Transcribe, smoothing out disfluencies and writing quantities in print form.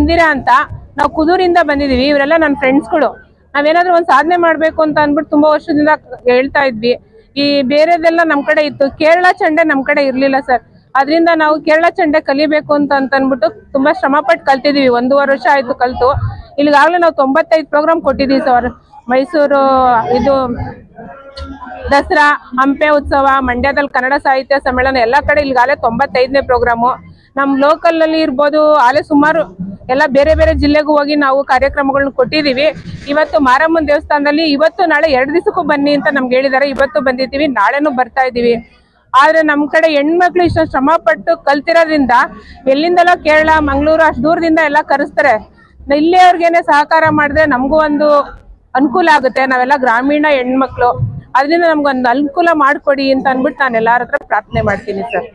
ಮಂದಿರ ಅಂತ, ನಾವು ಕುದೂರಿಂದ ಬಂದಿದೀವಿ. ಇವರೆಲ್ಲ ನನ್ನ ಫ್ರೆಂಡ್ಸ್ಗಳು. ನಾವೇನಾದ್ರೂ ಒಂದು ಸಾಧನೆ ಮಾಡ್ಬೇಕು ಅಂತ ಅಂದ್ಬಿಟ್ಟು ತುಂಬಾ ವರ್ಷದಿಂದ ಹೇಳ್ತಾ ಇದ್ವಿ. ಈ ಬೇರೆದೆಲ್ಲ ನಮ್ ಕಡೆ ಇತ್ತು, ಕೇರಳ ಚಂಡೆ ನಮ್ ಕಡೆ ಇರ್ಲಿಲ್ಲ ಸರ್. ಅದರಿಂದ ನಾವು ಕೇರಳ ಚಂಡೆ ಕಲಿಬೇಕು ಅಂತ ಅಂದ್ಬಿಟ್ಟು ತುಂಬಾ ಶ್ರಮ ಪಟ್ಟು ಕಲ್ತಿದೀವಿ. 1.5 ವರ್ಷ ಆಯ್ತು ಕಲ್ತು. ಇಲ್ಲಿಗಾಗ್ಲೇ ನಾವು 95 ಪ್ರೋಗ್ರಾಮ್ ಕೊಟ್ಟಿದೀವಿ ಸರ್. ಮೈಸೂರು ಇದು ದಸರಾ, ಹಂಪೆ ಉತ್ಸವ, ಮಂಡ್ಯದಲ್ಲಿ ಕನ್ನಡ ಸಾಹಿತ್ಯ ಸಮ್ಮೇಳನ, ಎಲ್ಲ ಕಡೆ ಇಲ್ಲಿಗಾಗಲೇ 95ನೇ ಪ್ರೋಗ್ರಾಮು. ನಮ್ ಲೋಕಲ್ ಅಲ್ಲಿ ಇರ್ಬೋದು, ಆಲೆ ಸುಮಾರು ಎಲ್ಲ ಬೇರೆ ಬೇರೆ ಜಿಲ್ಲೆಗೂ ಹೋಗಿ ನಾವು ಕಾರ್ಯಕ್ರಮಗಳನ್ನ ಕೊಟ್ಟಿದೀವಿ. ಇವತ್ತು ಮಾರಮ್ಮನ ದೇವಸ್ಥಾನದಲ್ಲಿ ಇವತ್ತು ನಾಳೆ 2 ದಿವಸಕ್ಕೂ ಬನ್ನಿ ಅಂತ ನಮ್ಗೆ ಹೇಳಿದಾರೆ. ಇವತ್ತು ಬಂದಿದ್ದೀವಿ, ನಾಳೆನೂ ಬರ್ತಾ ಇದೀವಿ. ಆದ್ರೆ ನಮ್ ಕಡೆ ಹೆಣ್ಮಕ್ಳು ಇಷ್ಟ ಶ್ರಮ ಪಟ್ಟು ಕಲ್ತಿರೋದ್ರಿಂದ ಎಲ್ಲಿಂದಲೋ ಕೇರಳ, ಮಂಗಳೂರು ಅಷ್ಟು ದೂರದಿಂದ ಎಲ್ಲ ಕರೆಸ್ತಾರೆ. ಇಲ್ಲೇ ಅವ್ರಿಗೇನೆ ಸಹಕಾರ ಮಾಡಿದ್ರೆ ನಮಗೂ ಒಂದು ಅನುಕೂಲ ಆಗುತ್ತೆ. ನಾವೆಲ್ಲ ಗ್ರಾಮೀಣ ಹೆಣ್ಮಕ್ಳು, ಅದರಿಂದ ನಮ್ಗೊಂದು ಅನುಕೂಲ ಮಾಡಿಕೊಡಿ ಅಂತ ಅಂದ್ಬಿಟ್ಟು ನಾನು ಎಲ್ಲಾರ ಹತ್ರ ಪ್ರಾರ್ಥನೆ ಮಾಡ್ತೀನಿ ಸರ್.